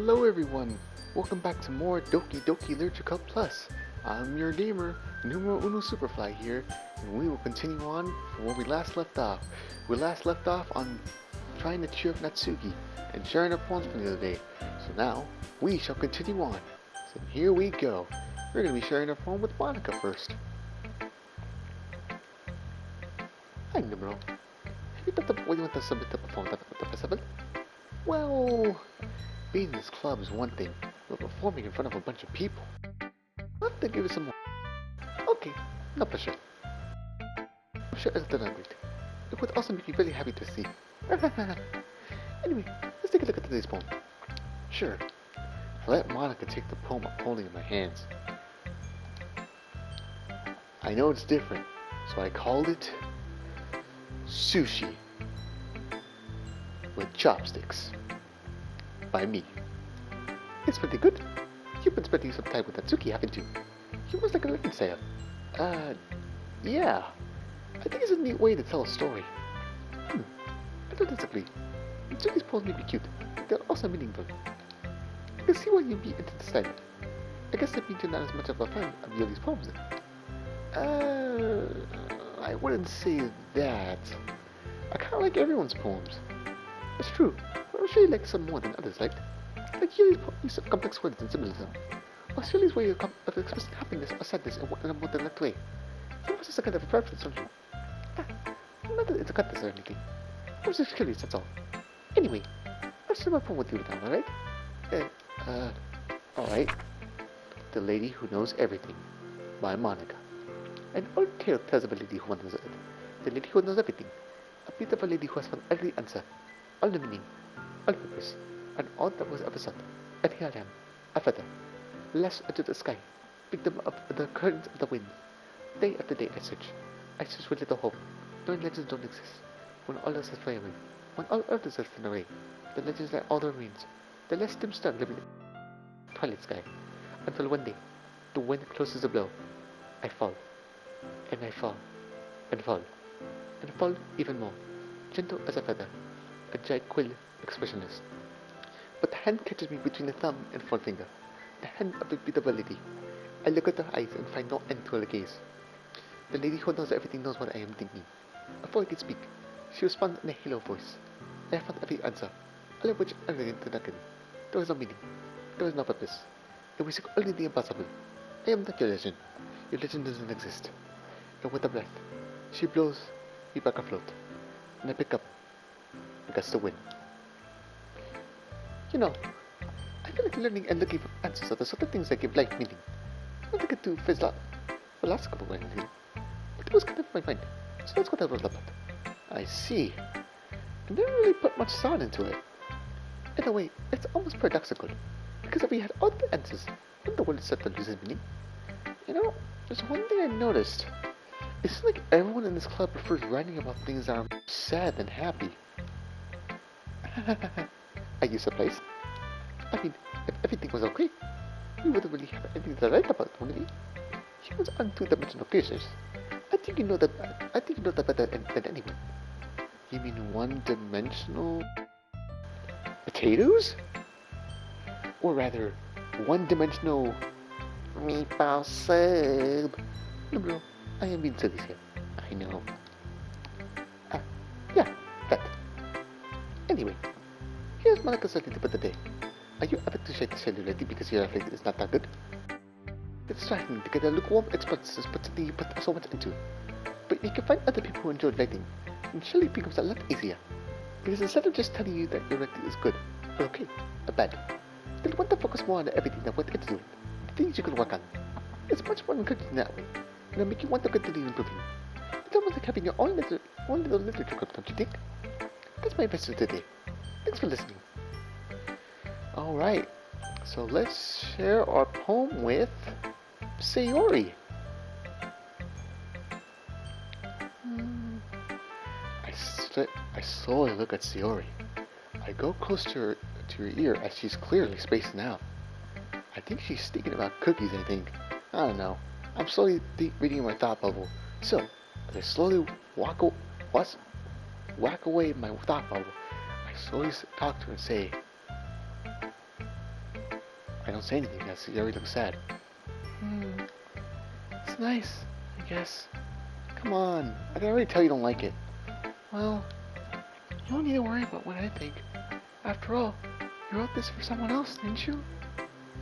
Hello everyone! Welcome back to more Doki Doki Literature Club Plus. I'm your gamer, Numero Uno Superfly here, and we will continue on from where we last left off. We last left off on trying to cheer up Natsuki and sharing our poems from the other day. So now, we shall continue on. So here we go. We're going to be sharing our poem with Monica first. Hi Numero. Have you thought of what you want to submit the poem to the festival? Well, being in this club is one thing, but performing in front of a bunch of people, I'll have to give it some more. Okay, no pressure. I'm sure it's done great. It would also make me really happy to see. Anyway, let's take a look at today's poem. Sure, I let Monica take the poem I'm holding in my hands. I know it's different, so I called it Sushi with Chopsticks. By me. It's pretty good. You've been spending some time with Natsuki, haven't you? He was like a living sale. Yeah. I think it's a neat way to tell a story. I don't disagree. Natsuki's poems may be cute, but they're also meaningful. I can see why you'd be into this style. I guess that means you're not as much of a fan of Yuri's poems then. I wouldn't say that. I kinda like everyone's poems. It's true, but I'm sure you like some more than others liked. Like Yuri's use of complex words and symbolism, or Shirley's way of expressing happiness or sadness in a more direct way. He was just a kind of a preference, don't you? Not that it's a contest or anything. I was just curious, that's all. Anyway, I'll share my poem with you now, alright? Alright. The Lady Who Knows Everything, by Monica. An old tale tells of a lady who wonders it. The lady who knows everything. A beautiful lady who has found every answer. All the meaning, all purpose, and all that was ever sought. And here I am, a feather, lashed into the sky, victim of the currents of the wind. Day after day I search with little hope, knowing legends don't exist. When all else has fled away, when all others have been away, the legends like all the remains, the less dim star living in the twilight sky, until one day, the wind closes the blow. I fall, and I fall, and fall, and fall even more, gentle as a feather. A giant quill, expressionless. But the hand catches me between the thumb and forefinger. The hand of repeatability. I look at her eyes and find no end to her gaze. The lady who knows everything knows what I am thinking. Before I could speak, she responds in a halo voice. I have found every answer, all of which are related to nothing. There was no meaning. There was no purpose. It was only the impossible. I am not your legend. Your legend doesn't exist. And with a breath, she blows me back afloat. And I pick up against the wind. You know, I feel like learning and looking for answers are the sort of things that give life meaning. Not to get too philosophical or anything, but it was kind of my mind, so that's what I wrote about. I see. I never really put much thought into it. In a way, it's almost paradoxical, because if we had all the answers, then the world is set to lose its meaning. You know, there's one thing I noticed. It seems like everyone in this club prefers writing about things that are more sad than happy. I use a place. I mean, if everything was okay, we wouldn't really have anything to write about, would we? Humans aren't two-dimensional creatures. I think you know that better than anyone. You mean one-dimensional potatoes? Or rather, one-dimensional meatball soup? No, bro, I am being silly here. I know. Yeah, that. Anyway, here's Monica's tip of the day. Are you ever too shy to share your writing because you're afraid it's not that good? It's striking to get a lukewarm expresses but something you put so much into. But you can find other people who enjoy writing, and surely it becomes a lot easier. Because instead of just telling you that your writing is good, or okay, or bad, they'll want to focus more on everything that went into it, the things you can work on. It's much more encouraging that way, and it'll make you want to continue improving. It's almost like having your own little literature club, don't you think? That's my message today. Thanks for listening. Alright, so let's share our poem with Sayori. I slowly look at Sayori. I go close to her ear as she's clearly spacing out. I think she's thinking about cookies, I think. I don't know. I'm slowly reading my thought bubble. So, as I slowly whack away my thought bubble, I slowly talk to her and say, don't say anything as Sayori looks sad. It's nice, I guess. Come on, I can already tell you don't like it. Well, you don't need to worry about what I think. After all, you wrote this for someone else, didn't you?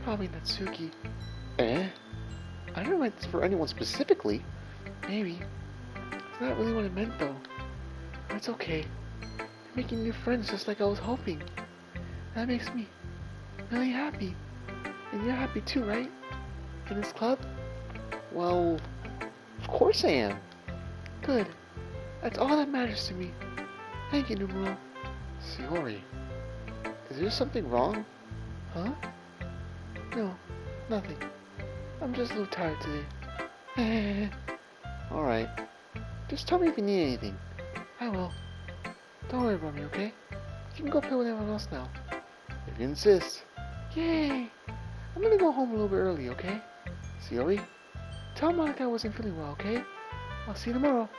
Probably Natsuki. Eh? I didn't write this for anyone specifically. Maybe. It's not really what I meant, though. But it's okay. You're making new friends just like I was hoping. That makes me really happy. And you're happy too, right? In this club? Well, of course I am. Good. That's all that matters to me. Thank you, Numero. Sayori, is there something wrong? Huh? No, nothing. I'm just a little tired today. Alright. Just tell me if you need anything. I will. Don't worry about me, okay? You can go play with everyone else now. If you insist. Yay! I'm gonna go home a little bit early, okay? Sayori, tell Monica I wasn't feeling well, okay? I'll see you tomorrow.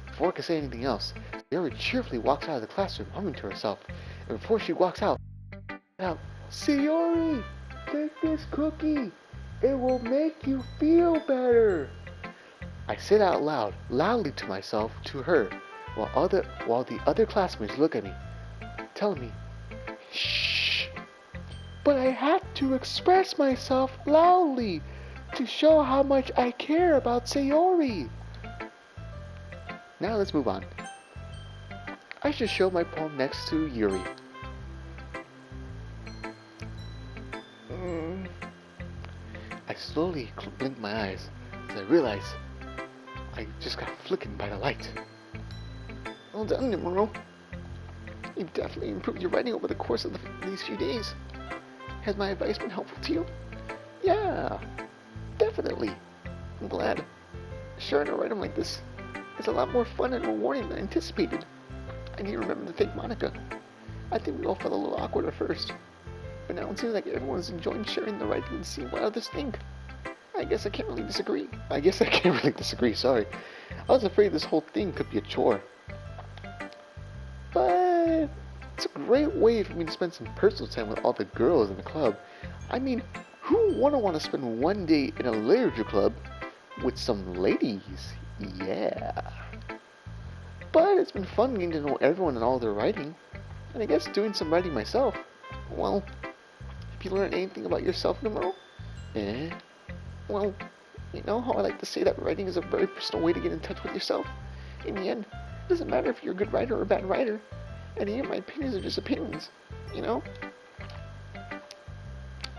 Before I can say anything else, Sayori cheerfully walks out of the classroom, humming to herself. And before she walks out, Sayori, take this cookie. It will make you feel better. I said out loud, loudly to myself, to her, while the other classmates look at me, telling me, shh. But I had to express myself loudly to show how much I care about Sayori. Now let's move on. I should show my poem next to Yuri. I slowly blinked my eyes as I realized I just got flickened by the light. Well done, Numero. You've definitely improved your writing over the course of these few days. Has my advice been helpful to you? Yeah, definitely. I'm glad. Sharing a writing like this is a lot more fun and rewarding than anticipated. I need to remember to thank Monica. I think we all felt a little awkward at first, but now it seems like everyone's enjoying sharing the writing and seeing what others think. I guess I can't really disagree. Sorry. I was afraid this whole thing could be a chore. But it's a great way for me to spend some personal time with all the girls in the club. I mean, who wouldn't want to spend one day in a literature club with some ladies? Yeah. But it's been fun getting to know everyone and all their writing. And I guess doing some writing myself. Well, have you learned anything about yourself, Numero? Well, you know how I like to say that writing is a very personal way to get in touch with yourself? In the end, it doesn't matter if you're a good writer or a bad writer. And the end, my opinions are just opinions, you know?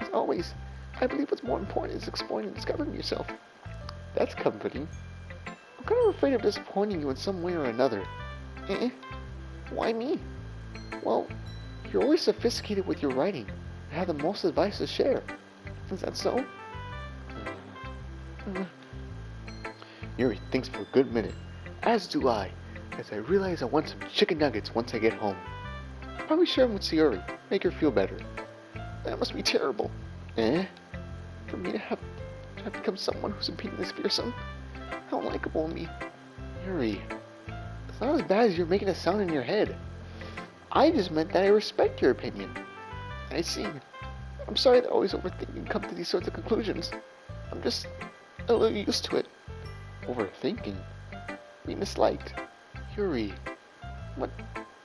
As always, I believe what's more important is exploring and discovering yourself. That's comforting. I'm kind of afraid of disappointing you in some way or another. Why me? Well, you're always sophisticated with your writing and have the most advice to share. Is that so? Yuri thinks for a good minute, as do I, as I realize I want some chicken nuggets once I get home. I'll probably share them with Sayori, make her feel better. That must be terrible. For me to have become someone whose opinion is fearsome? How unlikable of me. Yuri, it's not as bad as you're making it sound in your head. I just meant that I respect your opinion. I see. I'm sorry that I always overthink and come to these sorts of conclusions. I'm just a little used to it. Overthinking? Being disliked? Yuri, what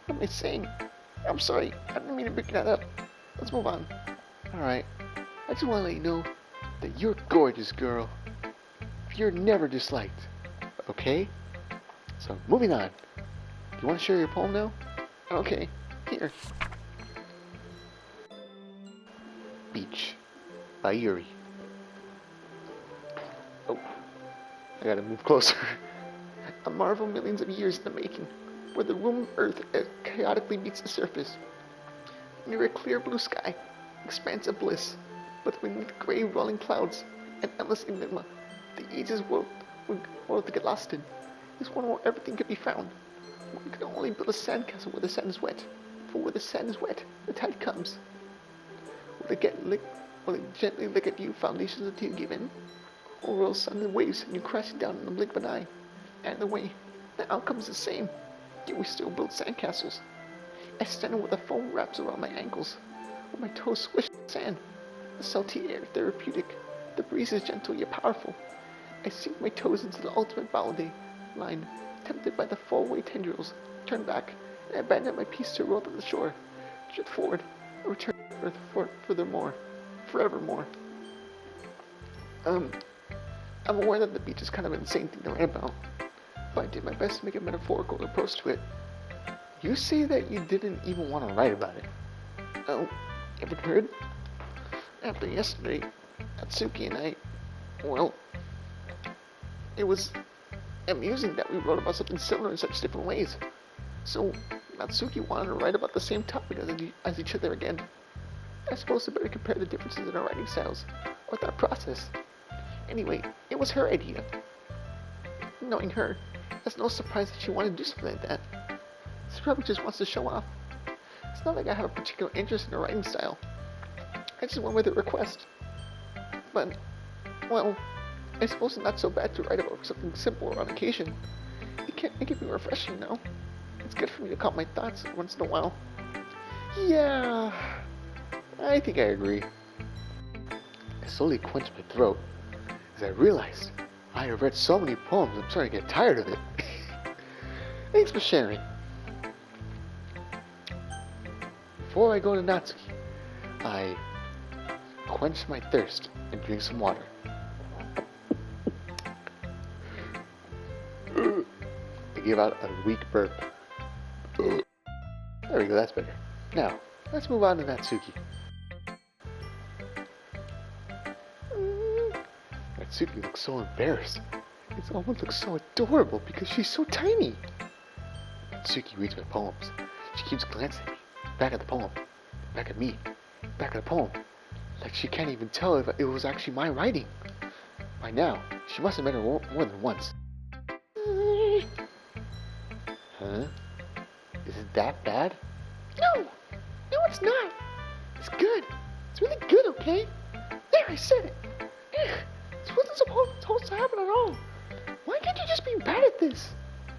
am I saying? I'm sorry, I didn't mean to bring that up. Let's move on. Alright, I just want to let you know that you're a gorgeous girl. You're never disliked. Okay? So, moving on. Do you want to share your poem now? Okay, here. Beach by Yuri. Oh, I gotta move closer. A marvel millions of years in the making, where the womb of Earth chaotically meets the surface. Near a clear blue sky, expanse of bliss, but beneath gray rolling clouds, an endless enigma. The ages world to get lost in is one where everything could be found. One can only build a sandcastle where the sand is wet, for where the sand is wet, the tide comes. Will it gently lick at you foundations until you give in? Or will sudden waves send you crashing down in the blink of an eye? Either way, the outcome is the same, yet we still build sandcastles. I stand where the foam wraps around my ankles, where my toes squish the sand. The salty air therapeutic. The breeze is gentle yet powerful. I sink my toes into the ultimate holiday line, tempted by the fall-away tendrils, turn back, and abandon my piece to roll to the shore, drift forward, and return furthermore, forevermore. I'm aware that the beach is kind of an insane thing to write about, but I did my best to make a metaphorical approach to it. You say that you didn't even want to write about it. Oh, haven't heard? After yesterday, Natsuki and I, well, it was amusing that we wrote about something similar in such different ways. So, Natsuki wanted to write about the same topic as each other again. I suppose to better compare the differences in our writing styles, or thought process. Anyway, it was her idea. Knowing her, it's no surprise that she wanted to do something like that. She probably just wants to show off. It's not like I have a particular interest in her writing style. I just went with the request. But, well, I suppose it's not so bad to write about something simple on occasion. It can be refreshing, now. It's good for me to count my thoughts once in a while. Yeah, I think I agree. I slowly quenched my throat as I realized I have read so many poems I'm starting to get tired of it. Thanks for sharing. Before I go to Natsuki, I quench my thirst and drink some water. I give out a weak burp. There we go, that's better. Now, let's move on to Natsuki. Natsuki looks so embarrassed. It almost looks so adorable because she's so tiny. Natsuki reads my poems. She keeps glancing at me, back at the poem, back at me, back at the poem, like she can't even tell if it was actually my writing. By now, she must have met her more than once. Huh? Is it that bad? No, it's not. It's good. It's really good, okay? There, I said it. This wasn't supposed to happen at all. Why can't you just be bad at this?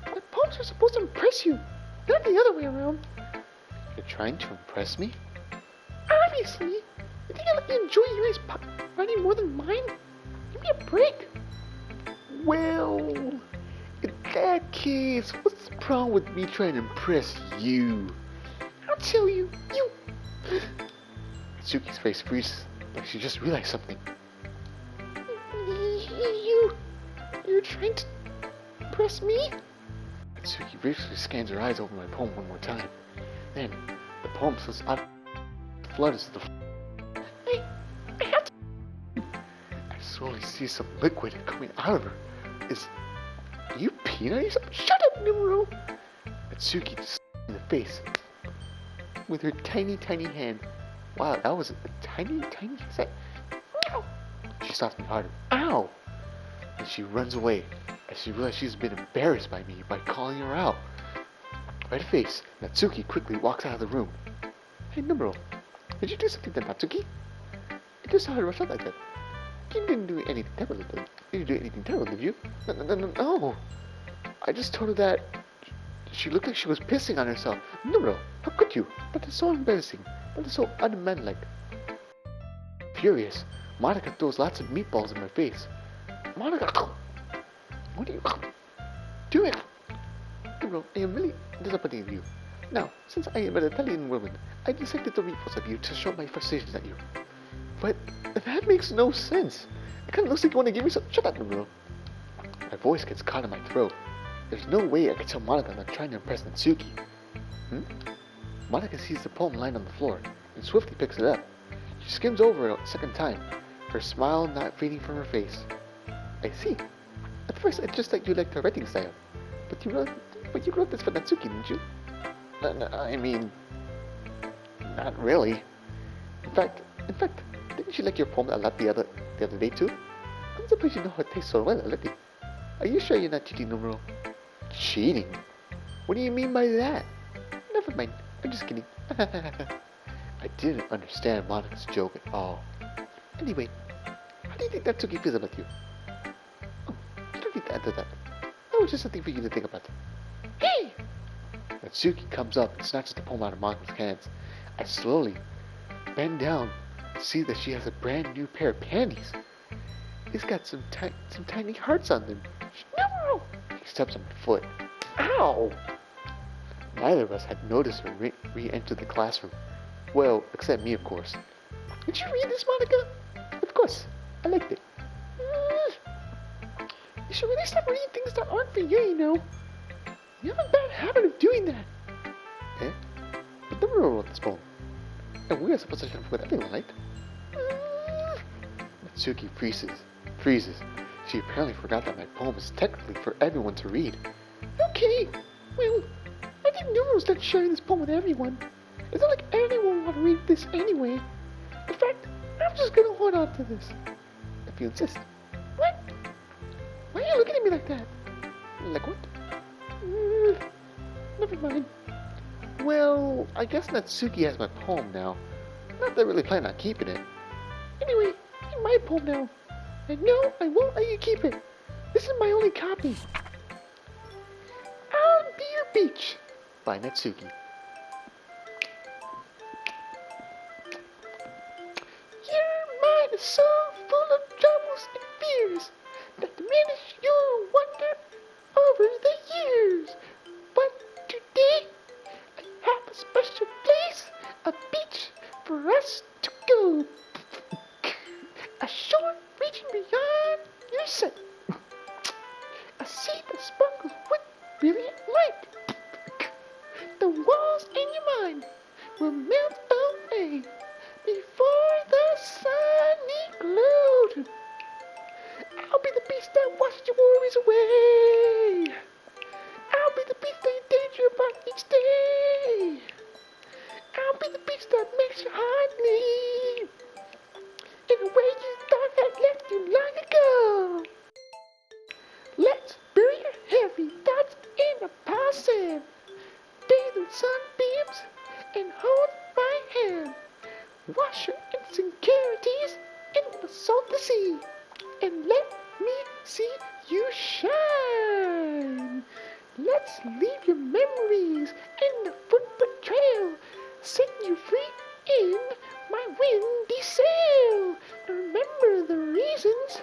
My poems are supposed to impress you, not the other way around. You're trying to impress me? Obviously. You think I let you enjoy Yuri's writing more than mine? Give me a break. Well, in that case, what's the problem with me trying to impress you? I'll tell you, you... Natsuki's face freezes, like she just realized something. You're trying to impress me? Natsuki briefly scans her eyes over my poem one more time. Then, the poem slips out of flutters to the floor. I have to... I slowly see some liquid coming out of her. Are you peeing on yourself? Shut up, Numero! Natsuki just in the face with her tiny hand. Wow, that was a tiny set. Ow! She stops me harder. Ow! And she runs away as she realizes she's been embarrassed by me by calling her out. Red face, Natsuki quickly walks out of the room. Hey, Numero, did you do something to Natsuki? I just saw her rush out like that. You didn't do anything terrible, did you? No. I just told her that she looked like she was pissing on herself. No, how could you? That is so embarrassing. That is so unmanlike. Furious, Monica throws lots of meatballs in my face. Monica, what are you doing? No, I am really disappointed in you. Now, since I am an Italian woman, I decided to meatballs at you to show my frustrations at you. But that makes no sense. It kind of looks like you want to give me some... Shut up, Numero. My voice gets caught in my throat. There's no way I can tell Monica I'm not trying to impress Natsuki. Monica sees the poem lying on the floor and swiftly picks it up. She skims over it a second time, her smile not fading from her face. I see. At first I just thought you liked her writing style. But you wrote this for Natsuki, didn't you? No, I mean... Not really. In fact, didn't you like your poem a lot the other day too? I'm surprised you know how it tastes so well already. Are you sure you're not cheating, Numero? Cheating? What do you mean by that? Never mind, I'm just kidding. I didn't understand Monica's joke at all. Anyway, how do you think Natsuki feels about you? Oh, you don't need to answer that. That was just something for you to think about. Hey! Natsuki comes up and snatches the poem out of Monica's hands. I slowly bend down, see that she has a brand new pair of panties. It's got some tiny hearts on them. No! He steps on my foot. Ow! Neither of us had noticed her re-enter the classroom. Well, except me, of course. Did you read this, Monica? Of course. I liked it. You should really stop reading things that aren't for you, you know. You have a bad habit of doing that. Eh? But the Ruro wrote this poem. And we are supposed to share it with everyone, right? Natsuki freezes. She apparently forgot that my poem is technically for everyone to read. Okay, well, I think Nuru started sharing this poem with everyone. It's not like anyone want to read this anyway. In fact, I'm just gonna hold on to this. If you insist. What? Why are you looking at me like that? Like what? Never mind. Well, I guess Natsuki has my poem now. Not that I really plan on keeping it. Anyway, it's my poem now. And no, I won't let you keep it. This is my only copy. I'll be your beach by Natsuki. Your mind is so full of troubles and fears that diminish your wonder over the years. But today, I have a special place, a beach for us to go. A shore reaching beyond your sight. A sea that sparkles with brilliant light. The walls in your mind will melt away before the sunny glow. I'll be the beast that washes your worries away. I'll be the beast that you daydream about each day. I'll be the beast that makes your heart leap in a way you thought had left you long ago. Let's bury your heavy thoughts in a passive. Bathe in sunbeams and hold my hand. Wash your insecurities in the salty sea and let me see you shine. Let's leave your memories in the footprint trail, set you free in my windy sail. Remember the reasons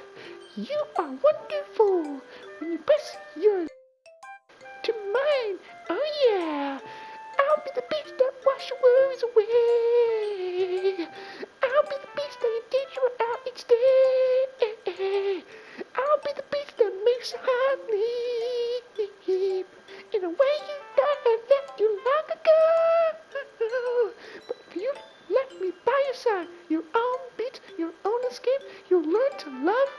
you are wonderful when you press your to mine. Oh yeah, I'll be the beach that wash your worries away. I'll be the beach that you daydream about each day. I'll be the beach that makes your heart leap in a way you thought had left you long ago. But if you let me by your side, your own beach, your own escape, you'll learn to love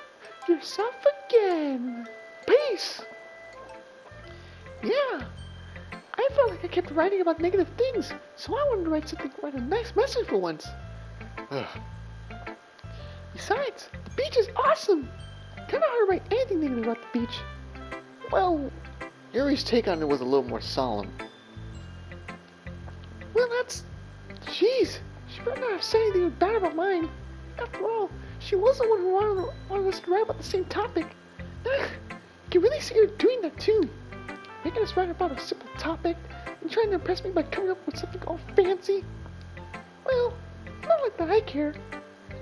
yourself again. Peace. Yeah, I felt like I kept writing about negative things, so I wanted to write a nice message for once. Besides, the beach is awesome. Kinda hard to write anything negative about the beach. Well, Yuri's take on it was a little more solemn. Well, jeez, she better not have said anything bad about mine. After all, she was the one who wanted us to write about the same topic. You can really see her doing that too. Making us write about a simple topic and trying to impress me by coming up with something all fancy. Well, not like that I care.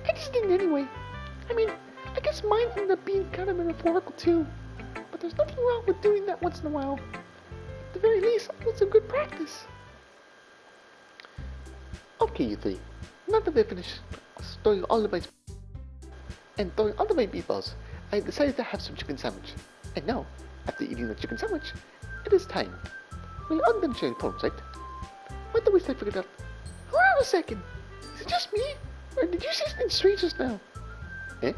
I just didn't anyway. I mean, I guess mine ended up being kind of metaphorical too. But there's nothing wrong with doing that once in a while. At the very least, it's a good practice. Okay, you three. Now that I finished throwing all of my meatballs, I decided to have some chicken sandwich. And now, after eating the chicken sandwich, it is time. We're all done sharing poems, right? Why don't we start figuring out? Hold on a second. Is it just me? Or did you say something strange just now? Eh?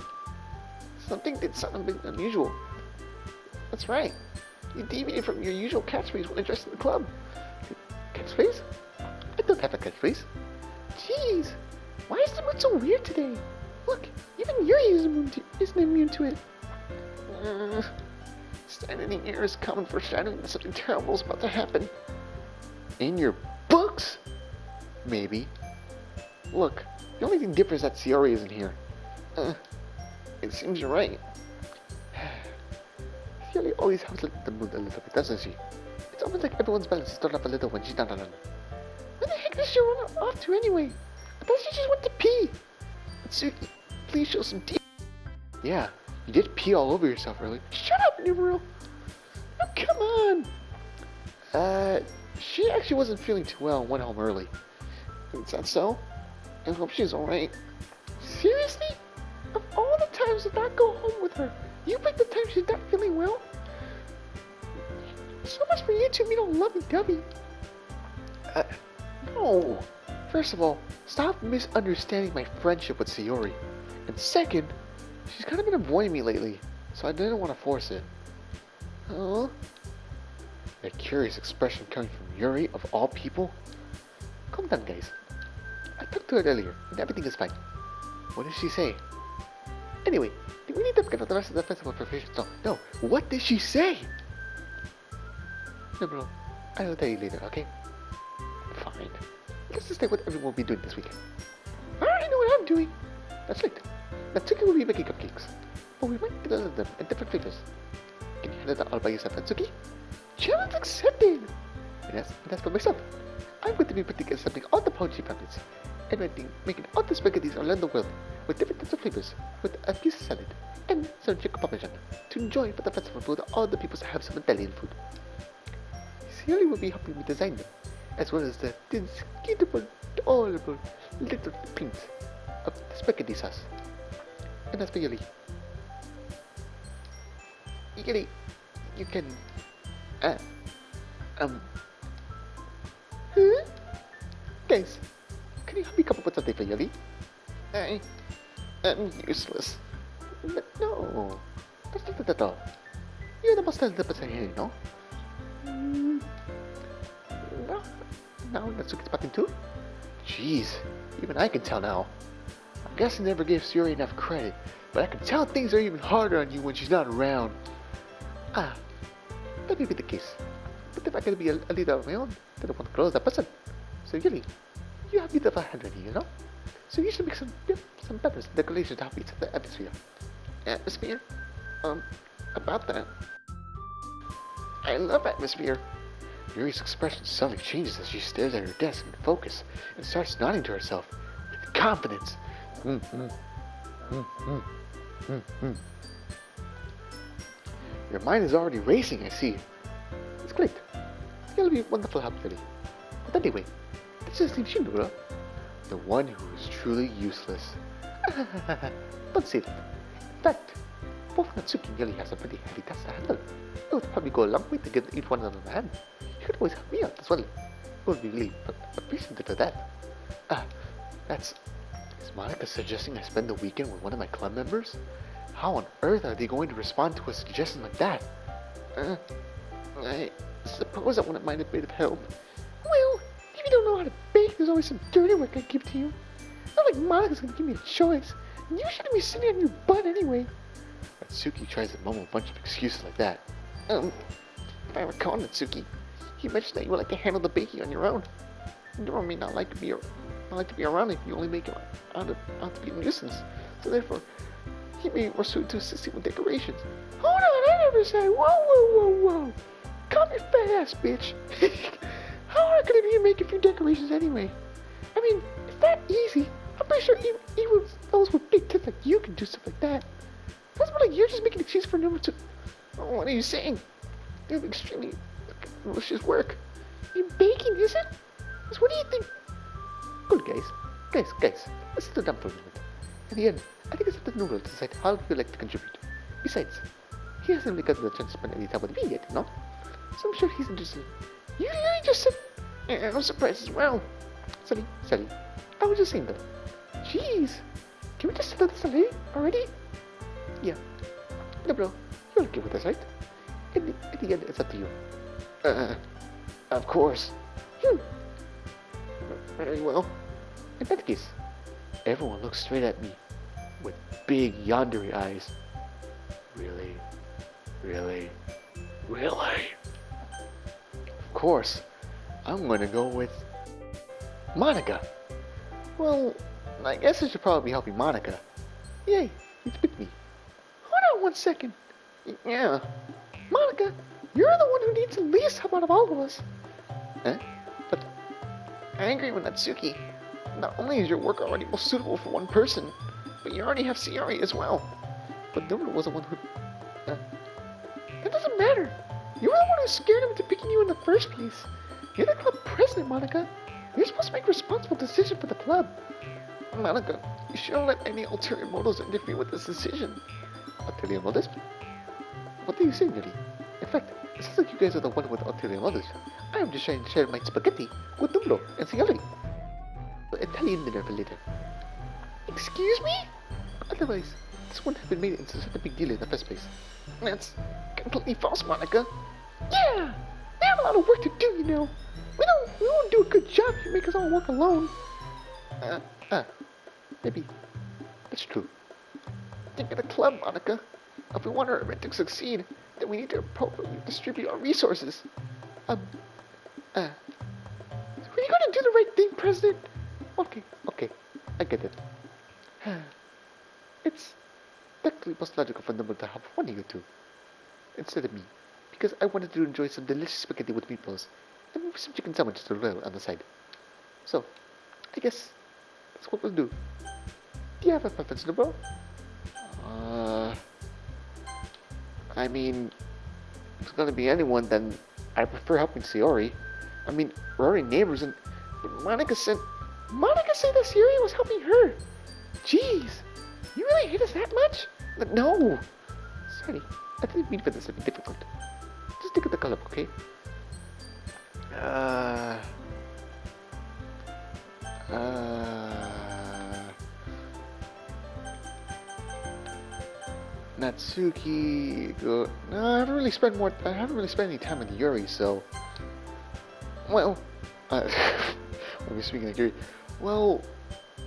Something did sound a bit unusual. That's right. You deviated from your usual catchphrase when addressing the club. Catchphrase? I don't have a catchphrase. Jeez, why is the mood so weird today? Look, even Yuri isn't immune to it. Standing here is common foreshadowing that something terrible is about to happen. In your books? Maybe. Look, the only thing different is that Sayori isn't here. It seems you're right. Sayori always helps lift the mood a little bit, doesn't she? It's almost like everyone's balance is thrown up a little when she's not around. Where the heck does she run off to anyway? I thought she just went to pee. Natsuki, please show some teeth. Yeah, you did pee all over yourself earlier. Shut up, Numero. Oh, come on. She actually wasn't feeling too well and went home early. Is that so? I hope she's alright. Seriously? Of all the times to not go home with her, you picked the time she's not feeling well? So much for you two being all lovey-dovey. No. First of all, stop misunderstanding my friendship with Sayori. And second, she's kind of been avoiding me lately, so I didn't want to force it. Huh? A curious expression coming from Yuri, of all people? Calm down, guys. I talked to her earlier, and everything is fine. What did she say? Anyway, do we need to get the rest of the festival preparations? No. What did she say? No, bro. I'll tell you later, okay? Fine. Let's just say what everyone will be doing this weekend. I already know what I'm doing. That's right. Natsuki will be making cupcakes, but we might get them in different flavors. Can you handle that all by yourself, Natsuki? Challenge accepted! And that's for myself. I'm going to be putting assembling all the poetry families and making all the spaghettis around the world with different types of flavors, with a piece of salad and some chicken parmesan to enjoy for the festival for all the people to have some Italian food. Sayori will be helping me design them, as well as the discutable, adorable little prints of the spaghetti sauce. And that's for Yuri. Yuri, you can... Huh? Guys, can you help me come up with something for Yuri? I'm useless. But no, that's not it at all. You're the most talented person here, you know? Now Natsuki's back in too? Jeez, even I can tell now. I guess I never gave Sayori enough credit, but I can tell things are even harder on you when she's not around. That may be the case. But if I could be a leader of my own, then I want to grow as a person. So Yuri, you have a bit of a hand ready, you know? So you should make some peppers and decorations to help each of the atmosphere. Atmosphere? About that. I love atmosphere. Yuri's expression suddenly changes as she stares at her desk in focus and starts nodding to herself with confidence. Your mind is already racing, I see. It's great. You'll be a wonderful help, Lily. But anyway, let's just leave Shindura, the one who is truly useless. Don't say that. In fact, both Natsuki and Yuri have some pretty heavy tasks to handle. It would probably go a long way to give each one another a hand. You could always help me out as well. I would be really appreciative for that. Is Monica suggesting I spend the weekend with one of my club members? How on earth are they going to respond to a suggestion like that? I suppose I wouldn't mind a bit of help. Well, if you don't know how to bake, there's always some dirty work I give to you. Not like Monica's gonna give me a choice. And you shouldn't be sitting on your butt anyway. Natsuki tries to mumble a bunch of excuses like that. If I recall, Natsuki, you mentioned that you would like to handle the baking on your own. Nora may not like to be around if you only make it out to be a nuisance. So therefore, he may be more suited to assist you with decorations. Hold on, I never said. Whoa. Calm your fat ass, bitch. How hard could it be to make a few decorations anyway? I mean, it's that easy. I'm pretty sure even those with big tits like you can do stuff like that. That's more like you're just making an excuse for number two. Oh, what are you saying? It's extremely malicious work. You're baking, is it? So what do you think? Good, guys. Let's sit down for a minute. In the end, I think it's up to Noodle to decide how he would like to contribute. Besides, he hasn't really gotten the chance to spend any time with me yet, no? So I'm sure he's interested. You really just said... I'm surprised as well. Sorry. I was just saying that. Jeez. Can we just settle this already? Yeah. No, bro. You're okay with this, right? In the end, it's up to you. Of course. Very well. In that case, everyone looks straight at me with big yandere eyes. Really? Of course, I'm gonna go with Monica. Well, I guess I should probably be helping Monica. Yay, it's with me. Hold on 1 second. Yeah. Monica, you're the one who needs the least help out of all of us. Huh? But I agree with Natsuki. Not only is your work already most suitable for one person, But you already have Sayori as well. But Nomura was the one who... That doesn't matter. You were the one who scared him into picking you in the first place. You're the club president, Monica. You're supposed to make a responsible decision for the club. Monica, you shouldn't let any ulterior motives interfere with this decision. Ulterior motives? What do you say, Yuri? In fact, it sounds like you guys are the one with ulterior motives. I am just trying to share my spaghetti with Dumbo and Sayori. Italian dinner for later. Excuse me? Otherwise, this wouldn't have been made into such a big deal in the first place. That's completely false, Monica. Yeah! We have a lot of work to do, you know. We won't do a good job if you make us all work alone. Maybe. That's true. Think of the club, Monica. If we want our event to succeed, then we need to appropriately distribute our resources. Are you gonna do the right thing, President? Okay, I get it. It's technically most logical for them to have one of you two instead of me, because I wanted to enjoy some delicious spaghetti with meatballs and maybe some chicken sandwiches to roll on the side. So, I guess that's what we'll do. Do you have a preference, Nobel? I mean, if it's gonna be anyone, then I prefer helping Sayori. I mean, we're already neighbors, and Monica said that Sayori was helping her. Jeez, you really hate us that much? No. Sorry, I didn't mean for this to be difficult. Just look at the color, okay? Natsuki, no, I haven't really spent any time with Yuri, so... Well, when we're speaking of Yuri, well,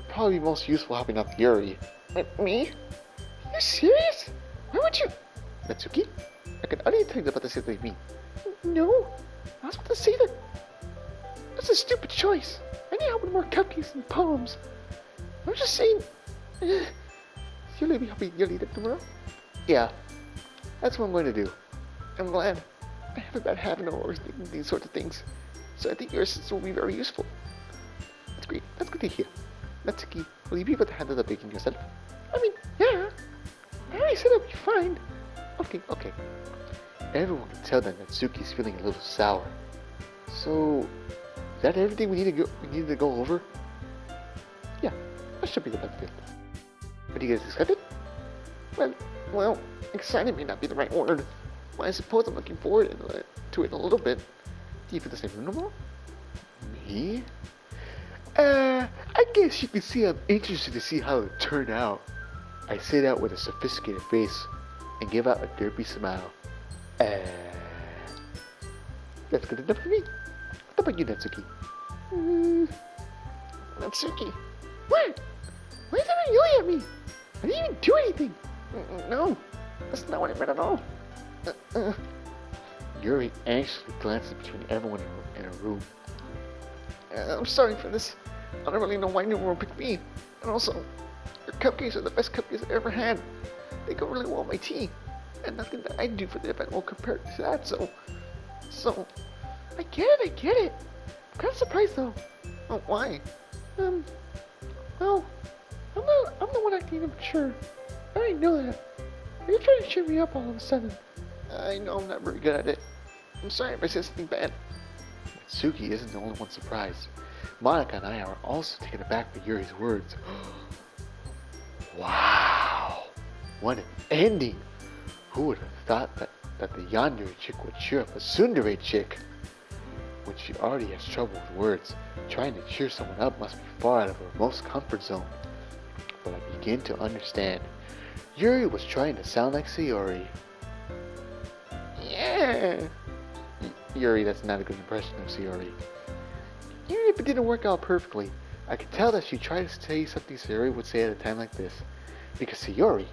probably most useful helping out Yuri. Me? Are you serious? Why would you... Natsuki? I can already tell you about the same thing with me. No, I was about to say that... That's a stupid choice. I need help with more cupcakes and poems. I'm just saying... You'll let me help you lead it tomorrow? Yeah, that's what I'm going to do. I'm glad. I have a bad habit of always thinking these sorts of things, so I think your assistance will be very useful. That's great. That's good to hear. Natsuki, will you be able to handle the baking yourself? I mean, yeah. I already said I'll be fine. Okay. Everyone can tell that Natsuki's feeling a little sour. So, is that everything we needed to go over? Yeah, that should be the best fit. Are you guys excited? Well, excited may not be the right word, but I suppose I'm looking forward to it a little bit. Do you feel the same no more? Me? I guess you can see I'm interested to see how it turned out. I say that with a sophisticated face and give out a derpy smile. That's good enough for me. What about you, Natsuki? Natsuki? What? Why is everyone yelling at me? I didn't even do anything. No, that's not what I meant at all. Yuri anxiously glances between everyone in a room. I'm sorry for this. I don't really know why no one picked me. And also, your cupcakes are the best cupcakes I ever had. They go really well with my tea. And nothing that I do for the event will compare to that, so... I get it. I'm kind of surprised though. Oh, why? Well, I'm the one acting immature. I already know that. You're trying to cheer me up all of a sudden. I know I'm not very good at it. I'm sorry if I said something bad. Suki isn't the only one surprised. Monica and I are also taken aback by Yuri's words. Wow! What an ending! Who would have thought that the yandere chick would cheer up a tsundere chick? When she already has trouble with words, trying to cheer someone up must be far out of her most comfort zone. But I begin to understand. Yuri was trying to sound like Sayori. Yeah! Yuri, that's not a good impression of Sayori. Even if it didn't work out perfectly, I could tell that she tried to say something Sayori would say at a time like this. Because Sayori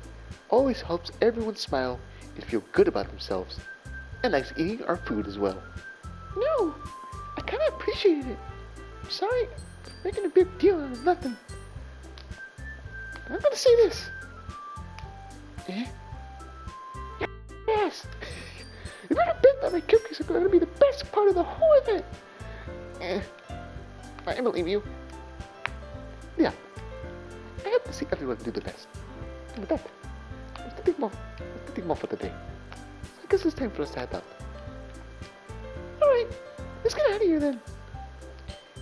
always helps everyone smile and feel good about themselves. And likes eating our food as well. No! I kinda appreciated it. I'm sorry for making a big deal out of nothing. I'm gonna say this. Yes! You better bet that my cupcakes are gonna be the best part of the whole event. I believe you. Yeah. I have to see everyone do the best. And with that, that's nothing more for the day. I guess it's time for us to head out. Alright, let's get out of here then.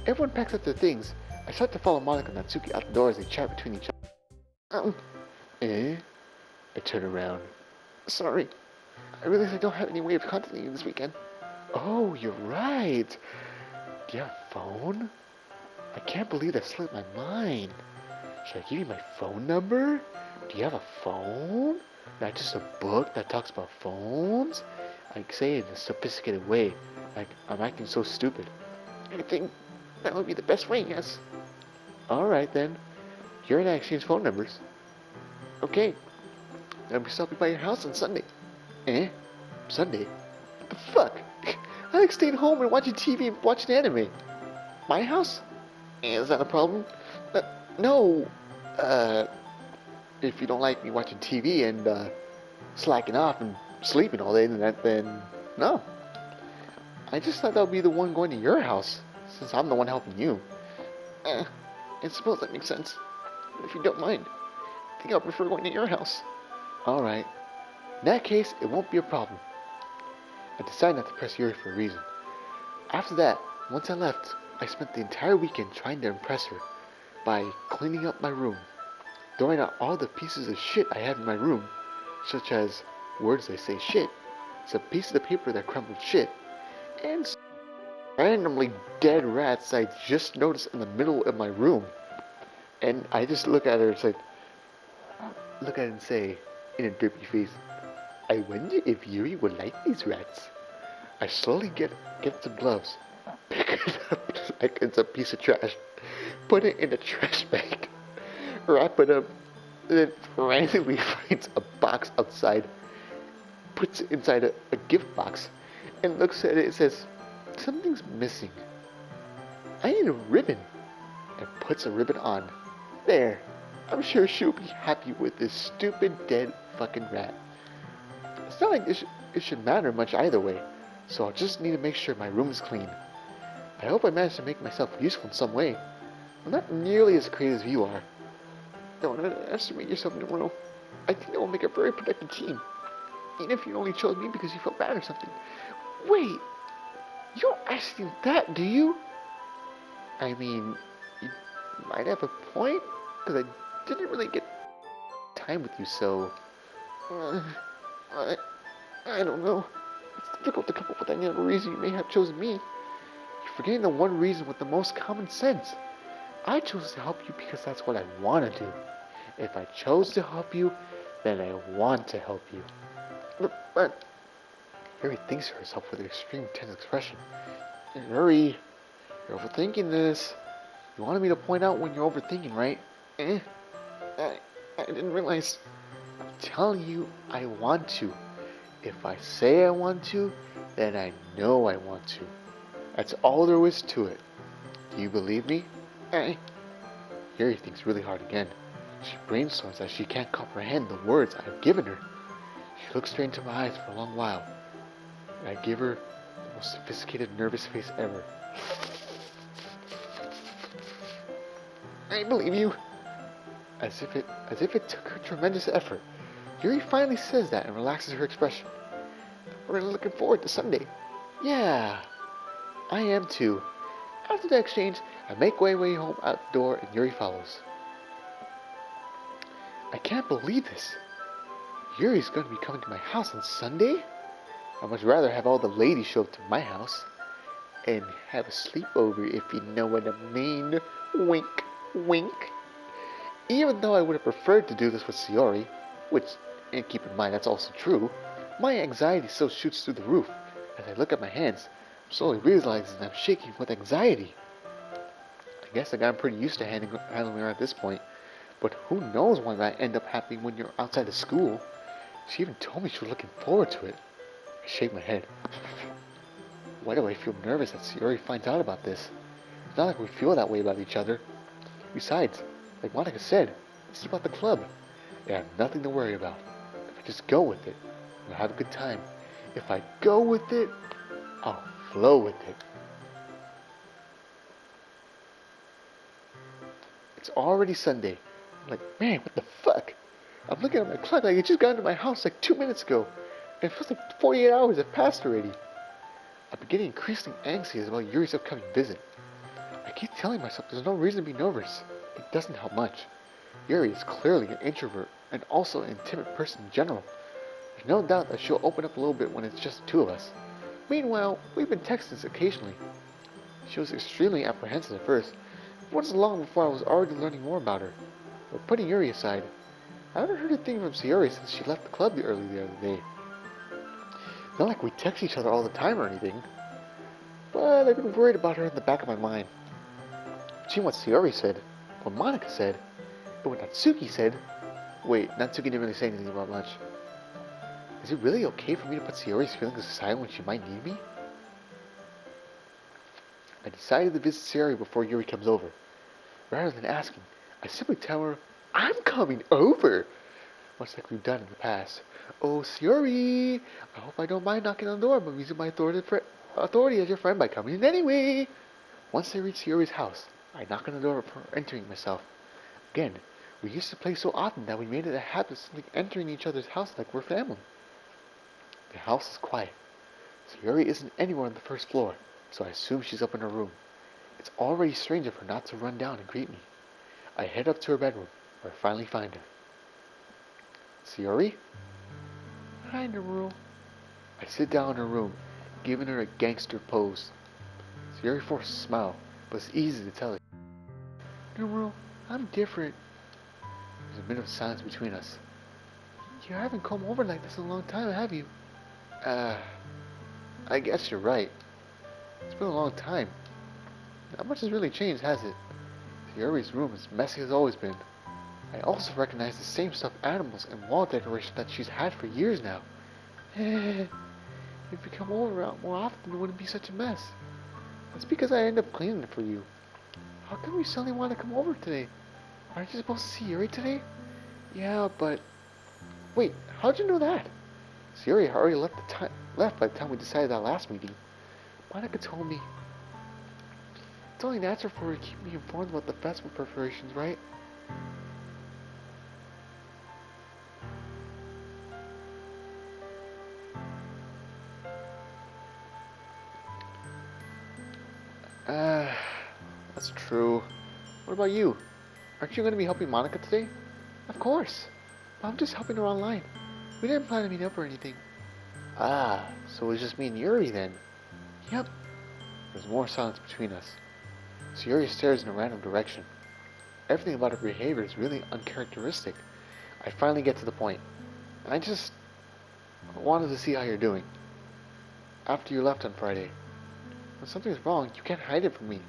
Everyone packs up their things. I start to follow Monica and Natsuki out the door as they chat between each other. I turn around. Sorry, I realize I don't have any way of contacting you this weekend. Oh, you're right. Do you have a phone? I can't believe that slipped my mind. Should I give you my phone number? Do you have a phone? Not just a book that talks about phones? I say it in a sophisticated way, like I'm acting so stupid. I think that would be the best way, yes. Alright then. You and I exchange phone numbers. Okay. Then I'll be stopping by your house on Sunday. Sunday? What the fuck? I like staying home and watching TV and watching anime. My house? Is that a problem? No. If you don't like me watching TV and slacking off and sleeping all day, then no. I just thought that would be the one going to your house, since I'm the one helping you. I suppose that makes sense. But if you don't mind, I think I'll prefer going to your house. Alright. In that case, it won't be a problem. I decided not to press Yuri for a reason. After that, once I left, I spent the entire weekend trying to impress her by cleaning up my room, throwing out all the pieces of shit I have in my room, such as words that say shit, some pieces of paper that crumbled shit, and randomly dead rats I just noticed in the middle of my room. And I just look at her and say, and say, in a derpy face, I wonder if Yuri would like these rats. I slowly get some gloves, pick it up like it's a piece of trash, put it in a trash bag, wrap it up, and then randomly finds a box outside, puts it inside a gift box, and looks at it and says, something's missing. I need a ribbon. And puts a ribbon on. There. I'm sure she'll be happy with this stupid dead fucking rat. It's not like it should matter much either way, so I'll just need to make sure my room is clean. I hope I manage to make myself useful in some way. I'm not nearly as creative as you are. Don't underestimate yourself, Nimuro. I think that will make a very productive team. Even if you only chose me because you felt bad or something. Wait, you don't actually think that, do you? I mean, you might have a point, because I didn't really get time with you, so... I don't know. It's difficult to come up with any other reason you may have chosen me. You're forgetting the one reason with the most common sense. I chose to help you because that's what I want to do. If I chose to help you, then I want to help you. But Yuri thinks of herself with an extreme tense expression. Yuri, you're overthinking this. You wanted me to point out when you're overthinking, right? I didn't realize. I'm telling you, I want to. If I say I want to, then I know I want to. That's all there is to it. Do you believe me? Yuri thinks really hard again. She brainstorms as she can't comprehend the words I have given her. She looks straight into my eyes for a long while. And I give her the most sophisticated, nervous face ever. I believe you. As if it took her tremendous effort, Yuri finally says that and relaxes her expression. I'm really looking forward to Sunday. Yeah, I am too. After the exchange, I make my way home outdoor and Yuri follows. I can't believe this. Yuri's going to be coming to my house on Sunday? I'd much rather have all the ladies show up to my house and have a sleepover, if you know what I mean. Wink, wink. Even though I would have preferred to do this with Sayori, which, and keep in mind that's also true, my anxiety still shoots through the roof. As I look at my hands, I'm slowly realizing I'm shaking with anxiety. I guess I got pretty used to handling her at this point, but who knows what might end up happening when you're outside of school. She even told me she was looking forward to it. I shake my head. Why do I feel nervous that Sayori finds out about this? It's not like we feel that way about each other. Besides, like Monica said, this is about the club. I have nothing to worry about. If I just go with it, I'll have a good time. If I go with it, I'll flow with it. It's already Sunday. Like, man, what the fuck? I'm looking at my clock like it just got into my house like 2 minutes ago. And it feels like 48 hours have passed already. I'm getting increasingly anxious about Yuri's upcoming visit. I keep telling myself there's no reason to be nervous. It doesn't help much. Yuri is clearly an introvert and also an timid person in general. There's no doubt that she'll open up a little bit when it's just the two of us. Meanwhile, we've been texting occasionally. She was extremely apprehensive at first. It wasn't long before I was already learning more about her. But putting Yuri aside, I haven't heard a thing from Sayori since she left the club early the other day. Not like we text each other all the time or anything, but I've been worried about her in the back of my mind. Seeing what Sayori said, what Monica said, and what Natsuki said. Wait, Natsuki didn't really say anything about much. Is it really okay for me to put Sayori's feelings aside when she might need me? I decided to visit Sayori before Yuri comes over. Rather than asking, I simply tell her, I'm coming over! Much like we've done in the past. Oh, Sayori! I hope I don't mind knocking on the door, but I'm using my authority as your friend by coming in anyway! Once I reach Sayori's house, I knock on the door before entering myself. Again, we used to play so often that we made it a habit of simply entering each other's house like we're family. The house is quiet. Sayori isn't anywhere on the first floor, so I assume she's up in her room. It's already strange of her not to run down and greet me. I head up to her bedroom, where I finally find her. Sayori? Hi, Naru. I sit down in her room, giving her a gangster pose. Sayori forces a smile, but it's easy to tell it. Naru, I'm different. There's a minute of silence between us. You haven't come over like this in a long time, have you? I guess you're right. It's been a long time. Not much has really changed, has it? Sayori's room is messy as always been. I also recognize the same stuffed animals and wall decoration that she's had for years now. If you come over more often, it wouldn't be such a mess. That's because I end up cleaning it for you. How come you suddenly want to come over today? Aren't you supposed to see Yuri today? Yeah, but... Wait, how'd you know that? Sayori already left by the time we decided that last meeting. Monica told me. It's only natural for her to keep me informed about the festival preparations, right? That's true. What about you? Aren't you going to be helping Monica today? Of course. I'm just helping her online. We didn't plan to meet up or anything. Ah, so it was just me and Yuri then. Yep. There's more silence between us. Sayori stares in a random direction. Everything about her behavior is really uncharacteristic. I finally get to the point. I just wanted to see how you're doing. After you left on Friday. When something's wrong, you can't hide it from me.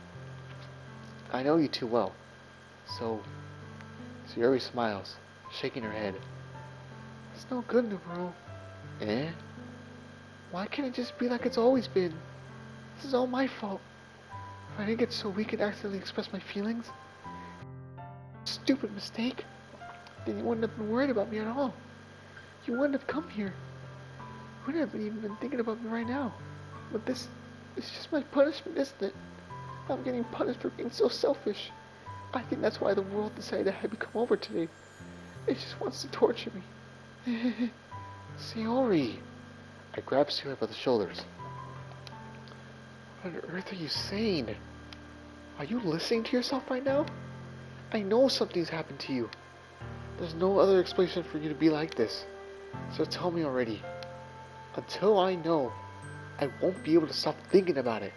I know you too well. So, Sayori smiles, shaking her head. It's no good, Naru. Eh? Why can't it just be like it's always been? This is all my fault. If I didn't get so weak and accidentally express my feelings, stupid mistake, then you wouldn't have been worried about me at all. You wouldn't have come here. You wouldn't have even been thinking about me right now. But this is just my punishment, isn't it? I'm getting punished for being so selfish. I think that's why the world decided to have me come over today. It just wants to torture me. Sayori! I grab Sayori by the shoulders. What on earth are you saying? Are you listening to yourself right now? I know something's happened to you. There's no other explanation for you to be like this. So tell me already. Until I know, I won't be able to stop thinking about it.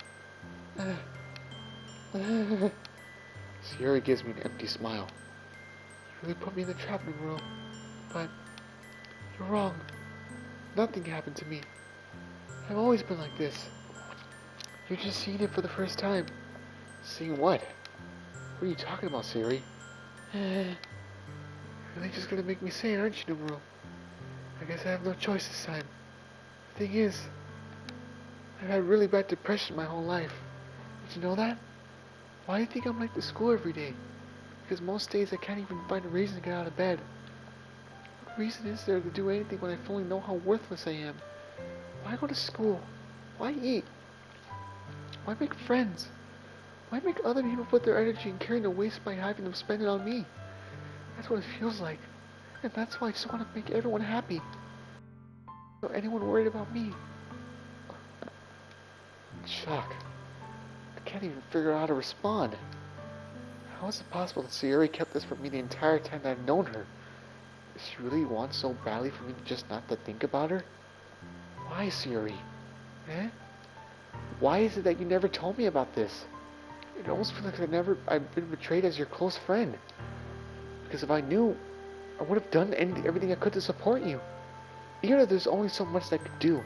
Sayori gives me an empty smile. You really put me in the trap, Naru. But you're wrong. Nothing happened to me. I've always been like this. You're just seeing it for the first time. Seeing what? What are you talking about, Sayori? You're really just gonna make me say it, aren't you, Naru? I guess I have no choice this time. The thing is, I've had really bad depression my whole life. Did you know that? Why do you think I'm like to school every day? Because most days I can't even find a reason to get out of bed. What reason is there to do anything when I fully know how worthless I am? Why go to school? Why eat? Why make friends? Why make other people put their energy and caring to waste by having them spend it on me? That's what it feels like. And that's why I just want to make everyone happy. No anyone worried about me. Shock. I can't even figure out how to respond. How is it possible that Sayori kept this from me the entire time that I've known her? Does she really want so badly for me just not to think about her? Why, Sayori? Eh? Why is it that you never told me about this? It almost feels like I've been betrayed as your close friend. Because if I knew, I would have done everything I could to support you. Even if there's only so much that I could do,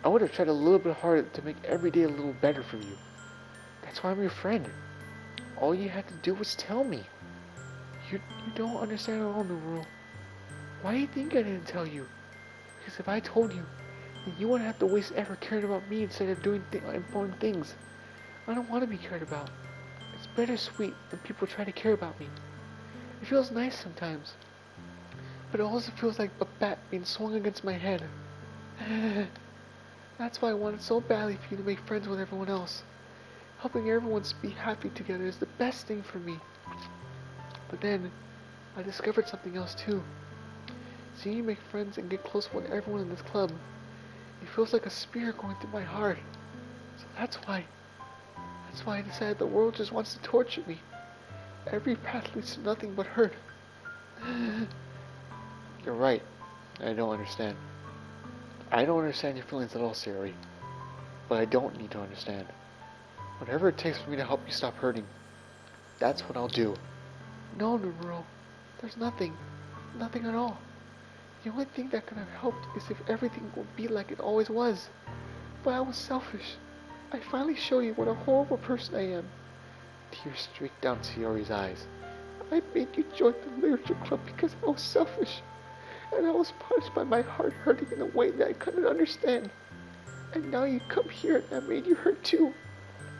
I would have tried a little bit harder to make every day a little better for you. That's why I'm your friend. All you had to do was tell me. You don't understand at all, Nuru. Why do you think I didn't tell you? Because if I told you, then you wouldn't have to waste effort caring about me instead of doing important things. I don't want to be cared about. It's bittersweet when people try to care about me. It feels nice sometimes. But it also feels like a bat being swung against my head. That's why I wanted so badly for you to make friends with everyone else. Helping everyone be happy together is the best thing for me. But then, I discovered something else too. Seeing you make friends and get close with everyone in this club, it feels like a spear going through my heart. So that's why I decided the world just wants to torture me. Every path leads to nothing but hurt. You're right. I don't understand. I don't understand your feelings at all, Sayori. But I don't need to understand. Whatever it takes for me to help you stop hurting, that's what I'll do. No, Nomuro. There's nothing. Nothing at all. The only thing that could have helped is if everything would be like it always was. But I was selfish. I finally showed you what a horrible person I am. Tears streaked down Sayori's eyes. I made you join the literature club because I was selfish. And I was punished by my heart hurting in a way that I couldn't understand. And now you come here and I made you hurt too.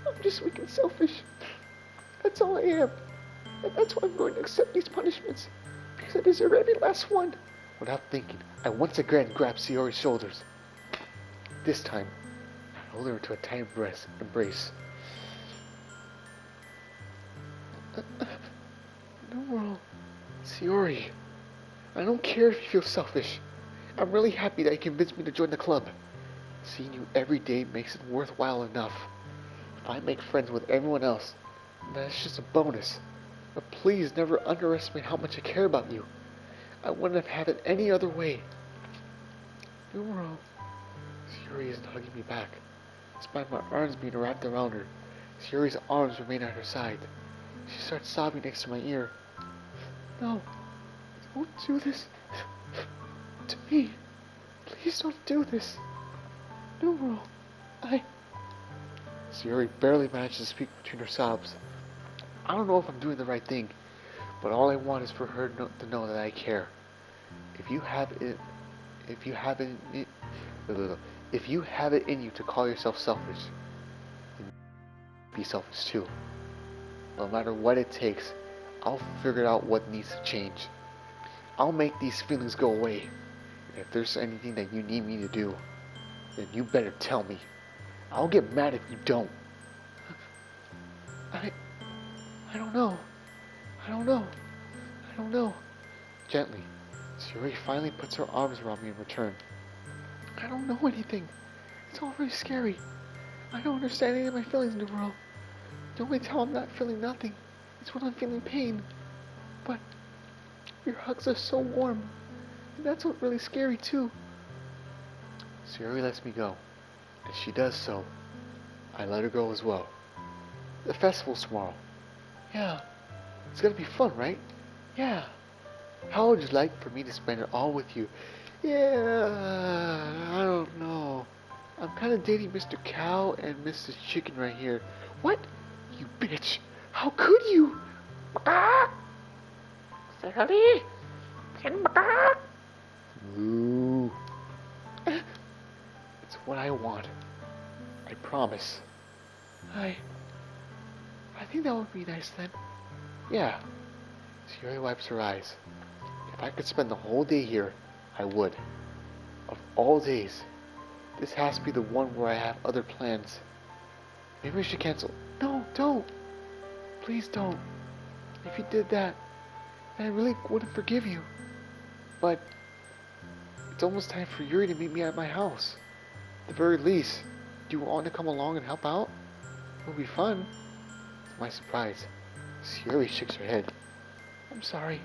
I'm just weak and selfish. That's all I am. And that's why I'm going to accept these punishments. Because I deserve every last one. Without thinking, I once again grabbed Sayori's shoulders. This time, I held her to a tight embrace. No, Sayori. I don't care if you feel selfish. I'm really happy that you convinced me to join the club. Seeing you every day makes it worthwhile enough. If I make friends with everyone else, that's just a bonus. But please never underestimate how much I care about you. I wouldn't have had it any other way. Numero. Sayori isn't hugging me back. Despite my arms being wrapped around her, Sayori's arms remain at her side. She starts sobbing next to my ear. No, don't do this to me. Please don't do this. Numero, Sayori barely manages to speak between her sobs. I don't know if I'm doing the right thing, but all I want is for her to know that I care. If you have it in you to call yourself selfish, then be selfish too. No matter what it takes, I'll figure out what needs to change. I'll make these feelings go away. And if there's anything that you need me to do, then you better tell me. I'll get mad if you don't. I don't know. I don't know. Gently, Sayori finally puts her arms around me in return. I don't know anything. It's all very scary. I don't understand any of my feelings in the world. The only time I'm not feeling nothing is when I'm feeling pain. But your hugs are so warm. And that's what's really scary too. Sayori lets me go. As she does so, I let her go as well. The festival's tomorrow. Yeah. It's gonna be fun, right? Yeah. How would you like for me to spend it all with you? Yeah, I don't know. I'm kind of dating Mr. Cow and Mrs. Chicken right here. What? You bitch! How could you? Sayori? Ooh. It's what I want. I promise. I think that would be nice then. Yeah. Sayori wipes her eyes. If I could spend the whole day here, I would. Of all days, this has to be the one where I have other plans. Maybe we should cancel. No, don't. Please don't. If you did that, and I really wouldn't forgive you. But it's almost time for Yuri to meet me at my house. At the very least, do you want to come along and help out? It'll be fun. To my surprise, Sayori shakes her head. I'm sorry.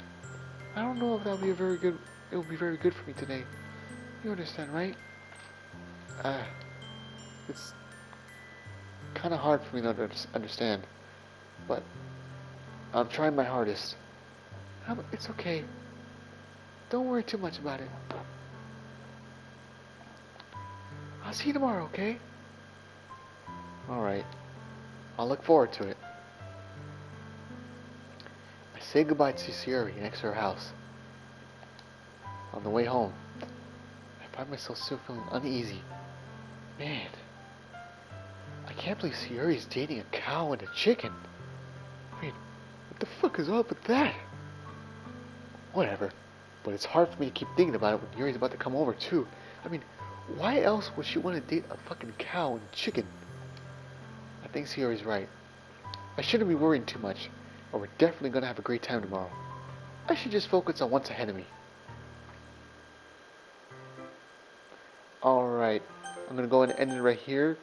I don't know if that'll be it will be very good for me today. You understand, right? It's kind of hard for me to understand, but I'm trying my hardest. It's okay. Don't worry too much about it. I'll see you tomorrow, okay? Alright. I'll look forward to it. I say goodbye to Sayori next to her house. On the way home, I find myself still feeling uneasy. Man, I can't believe Sayori's dating a cow and a chicken. I mean, what the fuck is up with that? Whatever. But it's hard for me to keep thinking about it when Yuri's about to come over too. I mean, why else would she want to date a fucking cow and chicken? I think Sayori's right. I shouldn't be worrying too much, or we're definitely gonna have a great time tomorrow. I should just focus on what's ahead of me. Alright, I'm gonna go ahead and end it right here,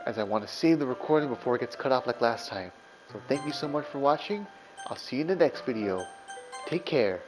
as I want to save the recording before it gets cut off like last time. So thank you so much for watching. I'll see you in the next video. Take care.